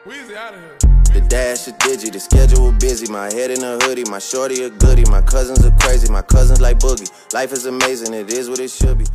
Weezy out of here. The dash is digi, the schedule busy. My head in a hoodie, my shorty a goodie. My cousins are crazy, my cousins like boogie. Life is amazing, it is what it should be.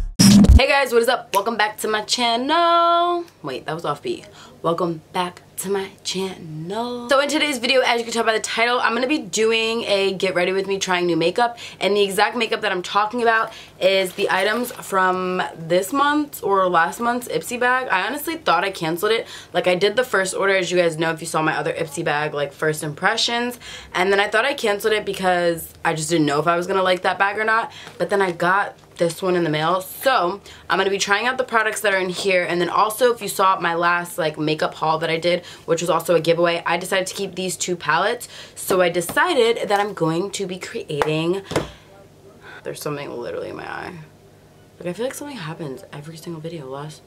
Hey guys, what is up? Welcome back to my channel. Wait, that was offbeat. Welcome back to my channel. So in today's video, as you can tell by the title, I'm gonna be doing a get ready with me trying new makeup, and the exact makeup that I'm talking about is the items from this month or last month's Ipsy bag. I honestly thought I canceled it. Like, I did the first order, as you guys know if you saw my other Ipsy bag, like first impressions, and then I thought I canceled it because I just didn't know if I was gonna like that bag or not. But then I got this one in the mail, so I'm gonna be trying out the products that are in here. And then also, if you saw my last like makeup haul that I did, which was also a giveaway, I decided to keep these two palettes. So I decided that I'm going to be creating, there's something literally in my eye. Like, I feel like something happens every single video. Last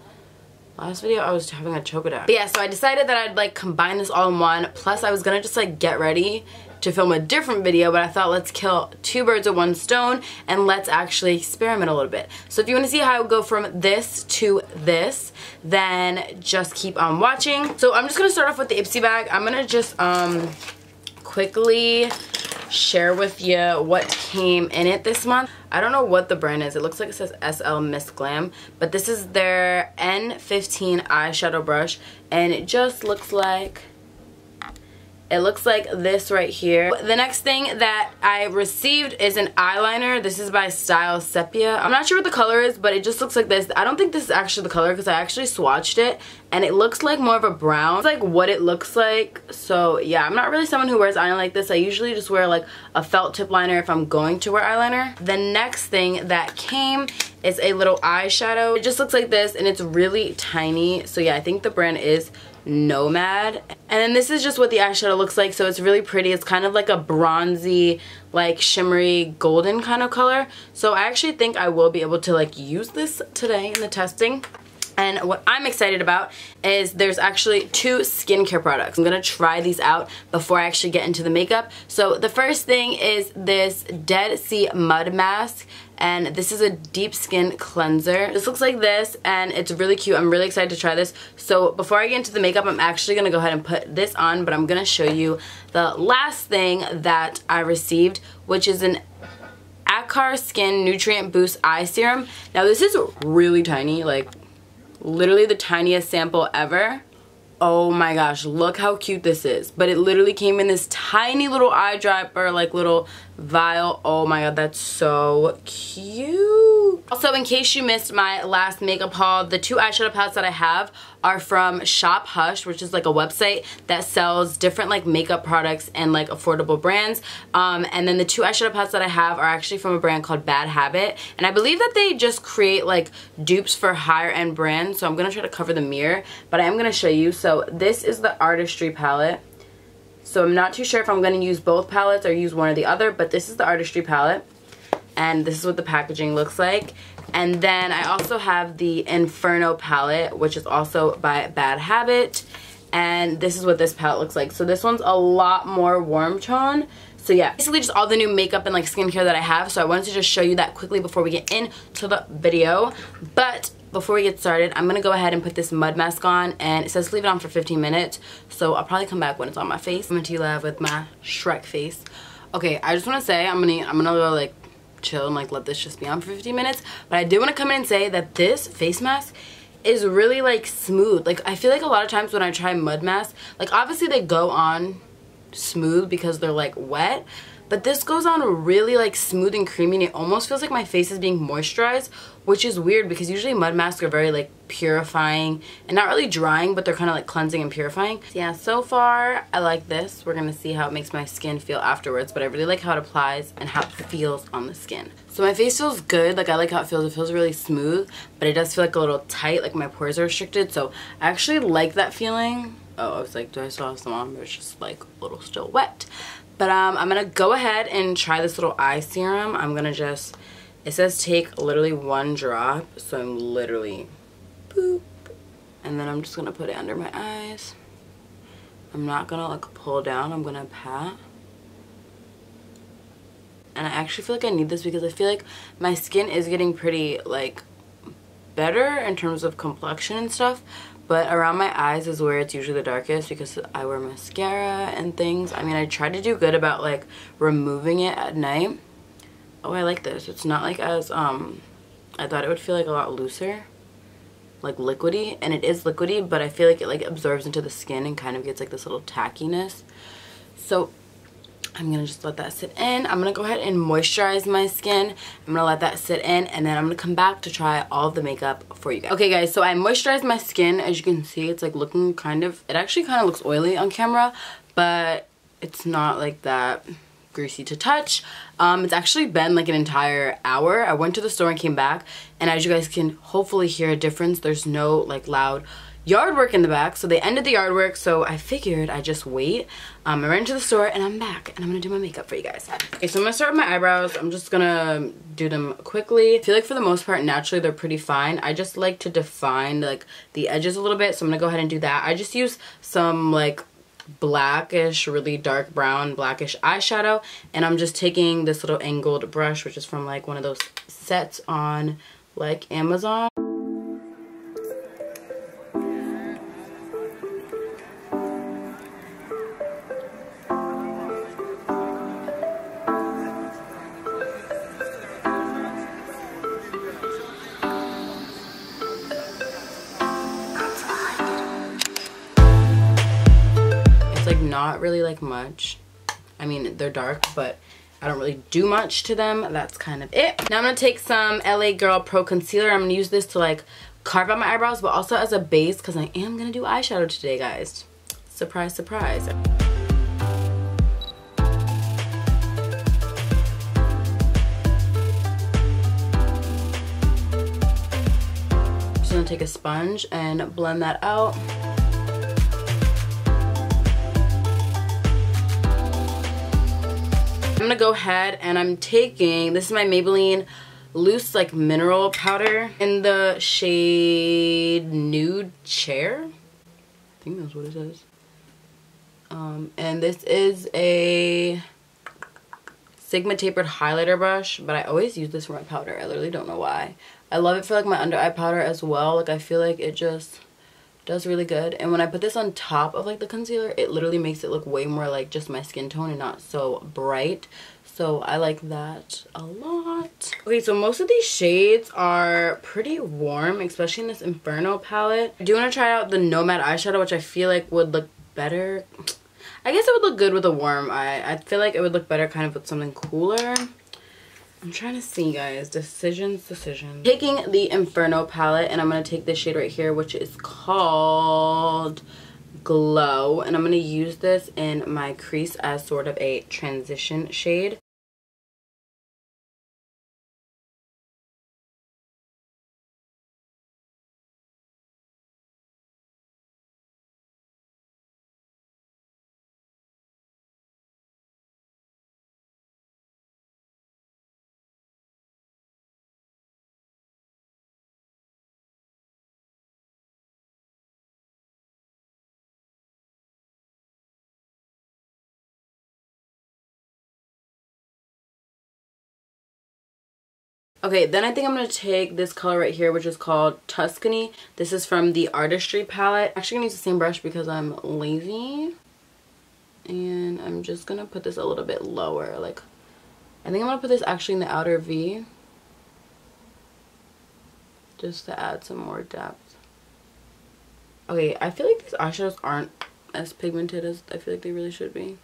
video I was having a choke attack. But yeah, so I decided that I'd like combine this all in one. Plus I was gonna just like get ready to film a different video, but I thought let's kill two birds with one stone and let's actually experiment a little bit. So if you want to see how I would go from this to this, then just keep on watching. So I'm just gonna start off with the Ipsy bag. I'm gonna just quickly share with you what came in it this month. I don't know what the brand is. It looks like it says SL Miss Glam, but this is their N15 eyeshadow brush, and it just looks like this right here. The next thing that I received is an eyeliner. This is by Style Sepia. I'm not sure what the color is, but it just looks like this. I don't think this is actually the color because I actually swatched it and it looks like more of a brown. It's like what it looks like. So yeah, I'm not really someone who wears eyeliner like this. I usually just wear like a felt tip liner if I'm going to wear eyeliner. The next thing that came is a little eyeshadow. It just looks like this and it's really tiny. So yeah, I think the brand is Nomad. And then this is just what the eyeshadow looks like. So it's really pretty. It's kind of like a bronzy, like shimmery golden kind of color. So I actually think I will be able to like use this today in the testing. And what I'm excited about is there's actually two skincare products. I'm gonna try these out before I actually get into the makeup. So the first thing is this Dead Sea Mud Mask, and this is a deep skin cleanser. This looks like this and it's really cute. I'm really excited to try this. So before I get into the makeup, I'm actually gonna go ahead and put this on, but I'm gonna show you the last thing that I received, which is an Akar Skin Nutrient Boost Eye Serum. Now this is really tiny, like literally the tiniest sample ever. Oh my gosh, look how cute this is. But it literally came in this tiny little eyedropper, like little vial. Oh my god, that's so cute. Also, in case you missed my last makeup haul, the two eyeshadow palettes that I have are from Shop Hush, which is like a website that sells different like makeup products and like affordable brands. And then the two eyeshadow palettes that I have are actually from a brand called Bad Habit. And I believe that they just create like dupes for higher end brands. So I'm gonna try to cover the mirror, but I am gonna show you. So this is the Artistry palette. So I'm not too sure if I'm going to use both palettes or use one or the other, but this is the Artistry palette. And this is what the packaging looks like. And then I also have the Inferno palette, which is also by Bad Habit. And this is what this palette looks like. So this one's a lot more warm tone. So yeah, basically just all the new makeup and like skincare that I have. So I wanted to just show you that quickly before we get into the video. But before we get started, I'm gonna go ahead and put this mud mask on, and it says leave it on for 15 minutes. So I'll probably come back when it's on my face. I'm coming to you live with my Shrek face. Okay, I just wanna say I'm gonna go like chill and like let this just be on for 15 minutes. But I do wanna come in and say that this face mask is really like smooth. Like, I feel like a lot of times when I try mud masks, like obviously they go on smooth because they're like wet, but this goes on really like smooth and creamy, and it almost feels like my face is being moisturized, which is weird because usually mud masks are very like purifying and not really drying, but they're kind of like cleansing and purifying. Yeah, so far I like this. We're gonna see how it makes my skin feel afterwards, but I really like how it applies and how it feels on the skin. So my face feels good. Like, I like how it feels really smooth, but it does feel like a little tight, like my pores are restricted. So I actually like that feeling. Oh, I was like, do I still have some on? But it's just like a little still wet. But I'm gonna go ahead and try this little eye serum. I'm gonna just, it says take literally one drop, so I'm literally boop, and then I'm just gonna put it under my eyes. I'm not gonna like pull down, I'm gonna pat. And I actually feel like I need this because I feel like my skin is getting pretty like better in terms of complexion and stuff, but around my eyes is where it's usually the darkest because I wear mascara and things. I mean, I try to do good about like removing it at night. Oh, I like this. It's not like as I thought it would feel like a lot looser, like liquidy, and it is liquidy, but I feel like it like absorbs into the skin and kind of gets like this little tackiness. So I'm gonna just let that sit in. I'm gonna go ahead and moisturize my skin. I'm gonna let that sit in, and then I'm gonna come back to try all of the makeup for you guys. Okay guys, so I moisturized my skin. As you can see, it's like looking kind of, it actually kind of looks oily on camera, but it's not like that greasy to touch. It's actually been like an entire hour. I went to the store and came back, and as you guys can hopefully hear a difference, there's no like loud yard work in the back. So they ended the yard work, so I figured I'd just wait. I ran into the store and I'm back, and I'm gonna do my makeup for you guys. Okay, so I'm gonna start with my eyebrows. I'm just gonna do them quickly. I feel like for the most part naturally they're pretty fine. I just like to define like the edges a little bit, so I'm gonna go ahead and do that. I just use some like blackish, really dark brown blackish eyeshadow, and I'm just taking this little angled brush, which is from like one of those sets on like Amazon. Not really like much. I mean, they're dark, but I don't really do much to them. That's kind of it. Now I'm gonna take some LA Girl Pro Concealer. I'm gonna use this to like carve out my eyebrows, but also as a base because I am gonna do eyeshadow today, guys. Surprise, surprise. Just gonna take a sponge and blend that out. I'm gonna go ahead and I'm taking, this is my Maybelline loose like mineral powder in the shade Nude Chair. I think that's what it says. And this is a Sigma tapered highlighter brush, but I always use this for my powder. I literally don't know why. I love it for like my under eye powder as well. Like I feel like it just does really good, and when I put this on top of like the concealer, it literally makes it look way more like just my skin tone and not so bright. So I like that a lot. Okay, so most of these shades are pretty warm, especially in this Inferno palette. I do want to try out the Nomad eyeshadow, which I feel like would look better. I guess it would look good with a warm eye. I feel like it would look better kind of with something cooler. I'm trying to see, guys. Decisions. Taking the Inferno palette, and I'm going to take this shade right here, which is called Glow. And I'm going to use this in my crease as sort of a transition shade. Okay, then I think I'm going to take this color right here, which is called Tuscany. This is from the Artistry palette. I'm actually going to use the same brush because I'm lazy. And I'm just going to put this a little bit lower. Like, I think I'm going to put this actually in the outer V, just to add some more depth. Okay, I feel like these eyeshadows aren't as pigmented as I feel like they really should be.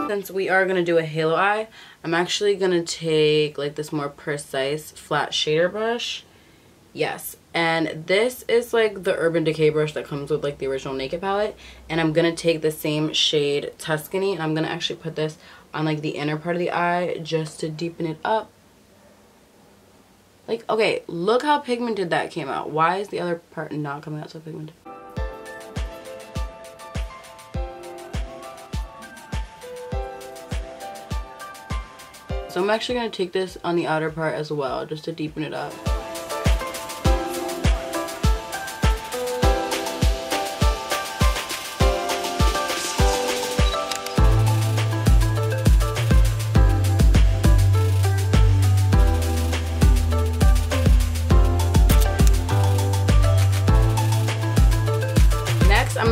Since we are going to do a halo eye, I'm actually going to take like this more precise flat shader brush. Yes, and this is like the Urban Decay brush that comes with like the original Naked palette, and I'm going to take the same shade Tuscany, and I'm going to actually put this on like the inner part of the eye just to deepen it up. Like, okay, look how pigmented that came out. Why is the other part not coming out so pigmented? So I'm actually going to take this on the outer part as well, just to deepen it up.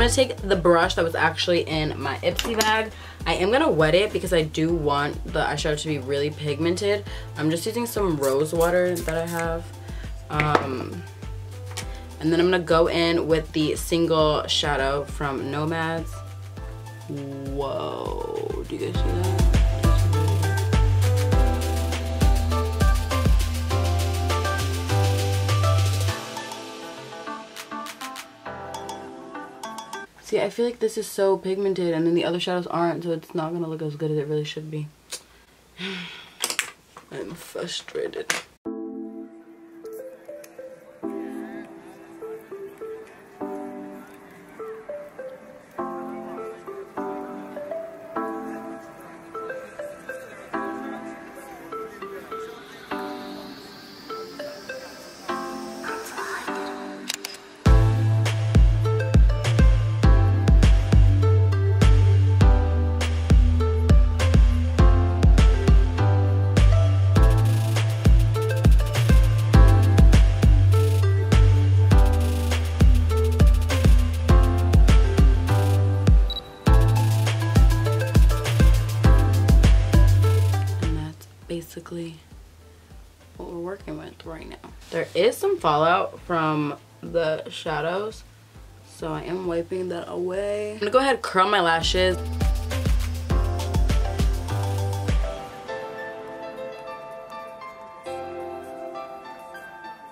gonna take the brush that was actually in my Ipsy bag. I am gonna wet it because I do want the eyeshadow to be really pigmented. I'm just using some rose water that I have. And then I'm gonna go in with the single shadow from Nomads. Whoa, do you guys see that? See, I feel like this is so pigmented and then the other shadows aren't, so it's not gonna look as good as it really should be. I'm frustrated. Basically what we're working with right now. There is some fallout from the shadows, so I am wiping that away. I'm gonna go ahead and curl my lashes.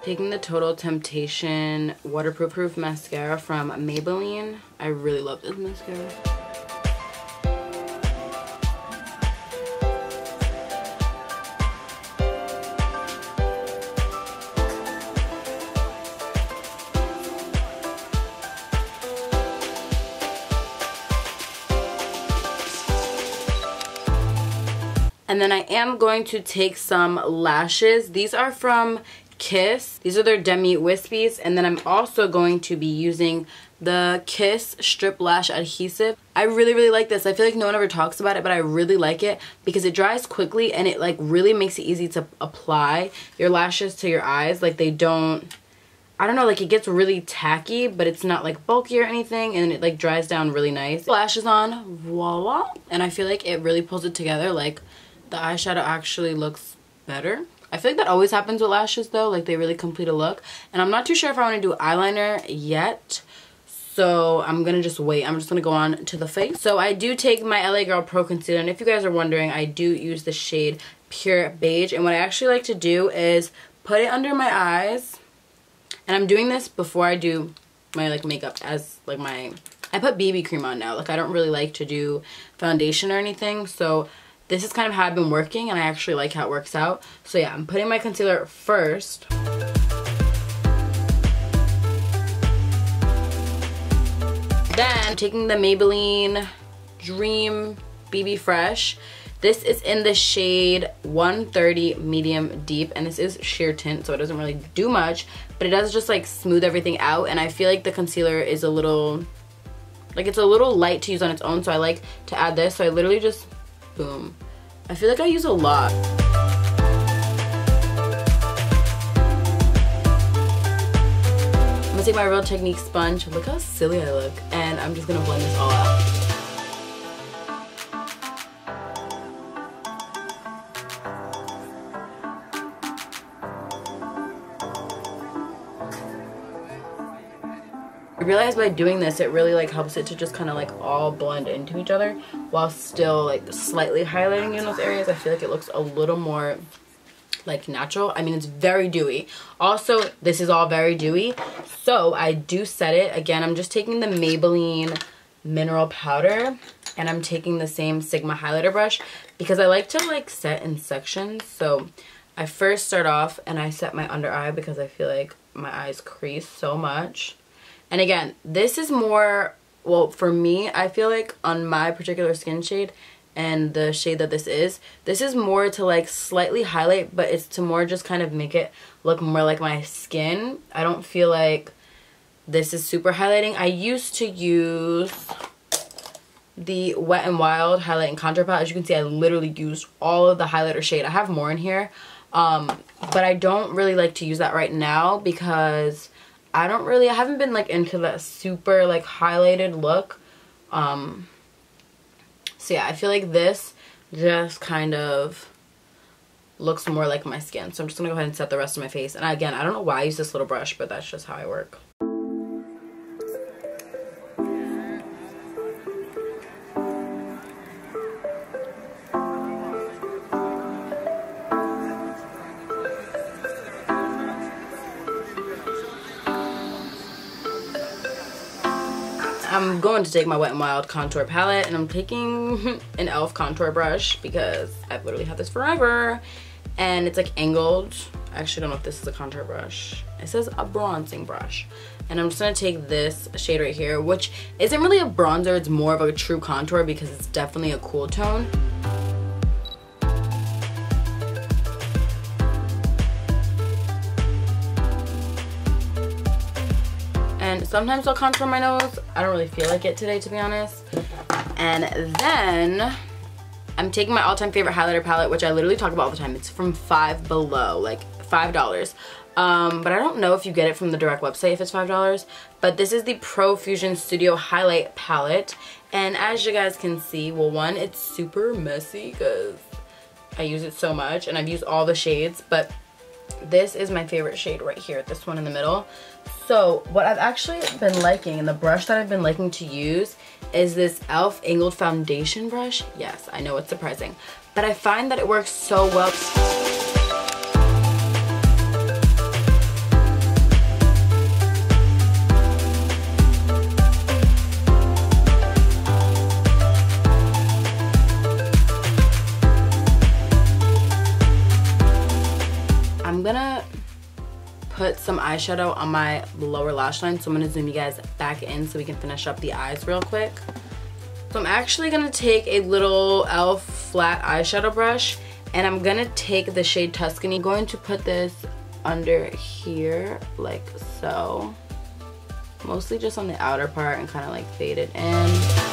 Taking the Total Temptation Waterproof Mascara from Maybelline. I really love this mascara. And then I am going to take some lashes. These are from Kiss. These are their Demi Wispies. And then I'm also going to be using the Kiss Strip Lash Adhesive. I really like this. I feel like no one ever talks about it, but I really like it because it dries quickly and it like really makes it easy to apply your lashes to your eyes. Like they don't, I don't know, like it gets really tacky, but it's not like bulky or anything, and it like dries down really nice. Lashes on, voila. And I feel like it really pulls it together. Like the eyeshadow actually looks better. I feel like that always happens with lashes though, like they really complete a look. And I'm not too sure if I want to do eyeliner yet, so I'm gonna just wait. I'm just gonna go on to the face. So I do take my LA Girl Pro Concealer, and if you guys are wondering, I do use the shade Pure Beige. And what I actually like to do is put it under my eyes, and I'm doing this before I do my like makeup, as like I put BB cream on now. Like I don't really like to do foundation or anything, so this is kind of how I've been working, and I actually like how it works out. So yeah, I'm putting my concealer first. Then I'm taking the Maybelline Dream BB Fresh. This is in the shade 130 Medium Deep, and this is sheer tint, so it doesn't really do much, but it does just like smooth everything out. And I feel like the concealer is a little, like it's a little light to use on its own, so I like to add this. So I literally just boom. I feel like I use a lot. I'm gonna take my Real Technique sponge. Look how silly I look. And I'm just gonna blend this all out. I realized by doing this, it really like helps it to just kind of like all blend into each other while still like slightly highlighting in those areas. I feel like it looks a little more like natural. I mean, it's very dewy. Also, this is all very dewy. So I do set it. Again, I'm just taking the Maybelline Mineral Powder, and I'm taking the same Sigma highlighter brush because I like to like set in sections. So I first start off and I set my under eye because I feel like my eyes crease so much. And again, this is more, well, for me, I feel like on my particular skin shade and the shade that this is more to like slightly highlight, but it's to more just kind of make it look more like my skin. I don't feel like this is super highlighting. I used to use the Wet n Wild Highlight and Contour Palette. As you can see, I literally used all of the highlighter shade. I have more in here, but I don't really like to use that right now because I haven't been like into that super like highlighted look. So yeah, I feel like this just kind of looks more like my skin. So I'm just gonna go ahead and set the rest of my face. And again, I don't know why I use this little brush, but that's just how I work. I'm going to take my Wet n Wild contour palette, and I'm taking an e.l.f. contour brush because I've literally had this forever, and it's like angled. I actually don't know if this is a contour brush. It says a bronzing brush, and I'm just gonna take this shade right here, which isn't really a bronzer, it's more of a true contour because it's definitely a cool tone. And sometimes I'll contour my nose. I don't really feel like it today, to be honest. And then I'm taking my all-time favorite highlighter palette, which I literally talk about all the time. It's from Five Below, like $5. But I don't know if you get it from the direct website if it's $5. But this is the Profusion Studio Highlight Palette. And as you guys can see, well, one, it's super messy because I use it so much. And I've used all the shades. But this is my favorite shade right here, this one in the middle. So what I've actually been liking, and the brush that I've been liking to use, is this e.l.f. Angled Foundation brush. Yes, I know it's surprising, but I find that it works so well. I'm gonna put some eyeshadow on my lower lash line, so I'm gonna zoom you guys back in so we can finish up the eyes real quick. So I'm actually gonna take a little e.l.f. flat eyeshadow brush, and I'm gonna take the shade Tuscany. I'm going to put this under here like so, mostly just on the outer part, and kind of like fade it in.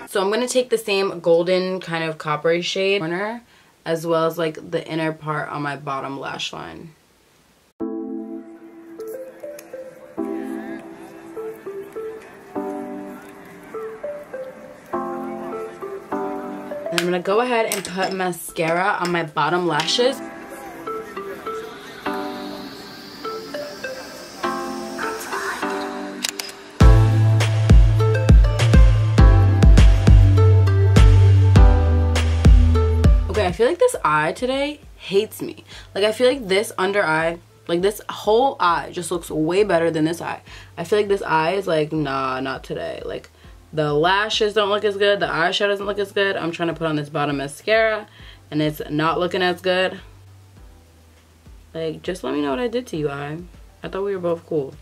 So I'm going to take the same golden kind of coppery shade corner, as well as like the inner part on my bottom lash line. And I'm going to go ahead and put mascara on my bottom lashes. I feel like this eye today hates me. Like, I feel like this under eye, like this whole eye just looks way better than this eye. I feel like this eye is like, nah, not today. Like, the lashes don't look as good, the eyeshadow doesn't look as good. I'm trying to put on this bottom mascara and it's not looking as good. Like, just let me know what I did to you, eye. I thought we were both cool.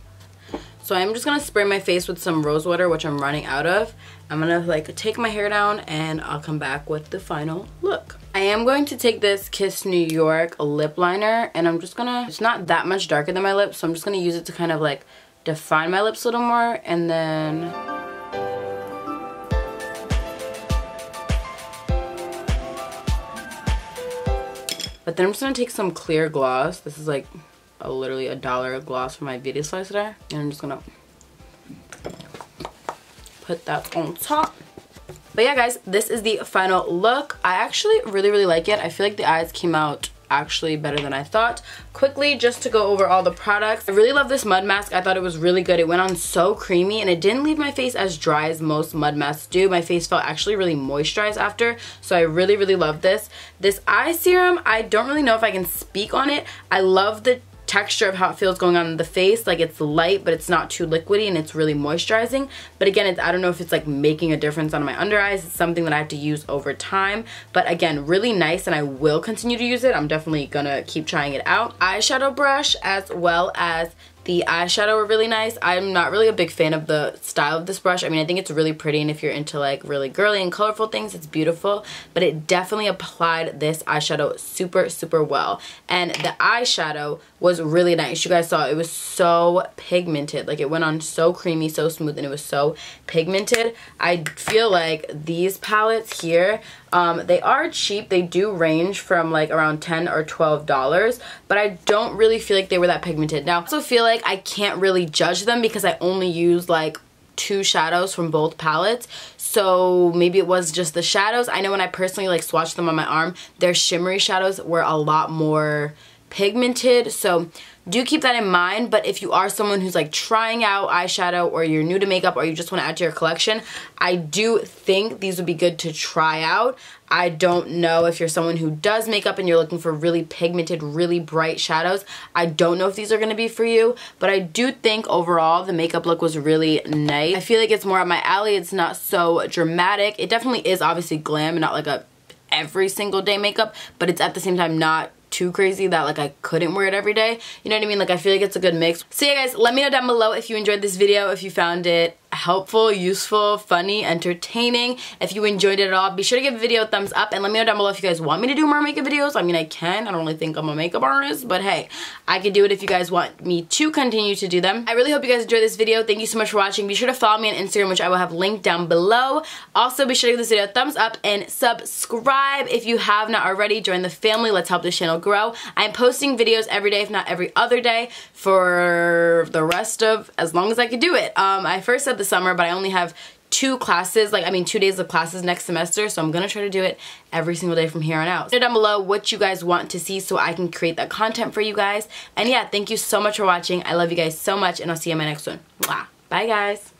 So I'm just gonna spray my face with some rose water, which I'm running out of. I'm gonna like take my hair down and I'll come back with the final look. I am going to take this Kiss New York lip liner, and I'm just gonna, it's not that much darker than my lips, so I'm just gonna use it to kind of like define my lips a little more, and then I'm just gonna take some clear gloss. This is like literally $1 gloss from my Beauty Slicer there, and I'm just gonna put that on top. But yeah, guys, this is the final look. I actually really like it. I feel like the eyes came out actually better than I thought. Quickly, just to go over all the products, I really love this mud mask. I thought it was really good. It went on so creamy, and it didn't leave my face as dry as most mud masks do. My face felt actually really moisturized after, so I really love this. This eye serum, I don't really know if I can speak on it. I love the texture of how it feels going on the face. Like, it's light, but it's not too liquidy, and it's really moisturizing. But again, I don't know if it's like making a difference on my under eyes. It's something that I have to use over time. But again, really nice, and I will continue to use it. I'm definitely gonna keep trying it out. Eyeshadow brush, as well as The eyeshadow were really nice. I'm not really a big fan of the style of this brush. I mean, I think it's really pretty, and if you're into like really girly and colorful things, it's beautiful, but it definitely applied this eyeshadow super, super well. And the eyeshadow was really nice. You guys saw it was so pigmented. Like, it went on so creamy, so smooth, and it was so pigmented. I feel like these palettes here, they are cheap. They do range from like around $10 or $12, but I don't really feel like they were that pigmented. Now, I also feel like I can't really judge them because I only used like 2 shadows from both palettes, so maybe it was just the shadows. I know when I personally like swatched them on my arm, their shimmery shadows were a lot more pigmented, so do keep that in mind. But if you are someone who's like trying out eyeshadow, or you're new to makeup, or you just want to add to your collection, I do think these would be good to try out. I don't know if you're someone who does makeup and you're looking for really pigmented, really bright shadows. I don't know if these are going to be for you, but I do think overall the makeup look was really nice. I feel like it's more up my alley. It's not so dramatic. It definitely is obviously glam and not like a every single day makeup, but it's at the same time not too crazy that like I couldn't wear it every day. You know what I mean? Like, I feel like it's a good mix. So yeah guys, let me know down below if you enjoyed this video, if you found it helpful, useful, funny, entertaining. If you enjoyed it at all, be sure to give the video a thumbs up, and let me know down below if you guys want me to do more makeup videos. I mean, I can. I don't really think I'm a makeup artist, but hey, I could do it if you guys want me to continue to do them. I really hope you guys enjoyed this video. Thank you so much for watching. Be sure to follow me on Instagram, which I will have linked down below. Also, be sure to give this video a thumbs up and subscribe if you have not already. Join the family. Let's help this channel grow. I am posting videos every day, if not every other day, for the rest of as long as I could do it. I first said the summer, but I only have 2 classes, 2 days of classes next semester, so I'm gonna try to do it every single day from here on out. Down below what you guys want to see so I can create that content for you guys. And yeah, thank you so much for watching. I love you guys so much, and I'll see you in my next one. Mwah. Bye guys.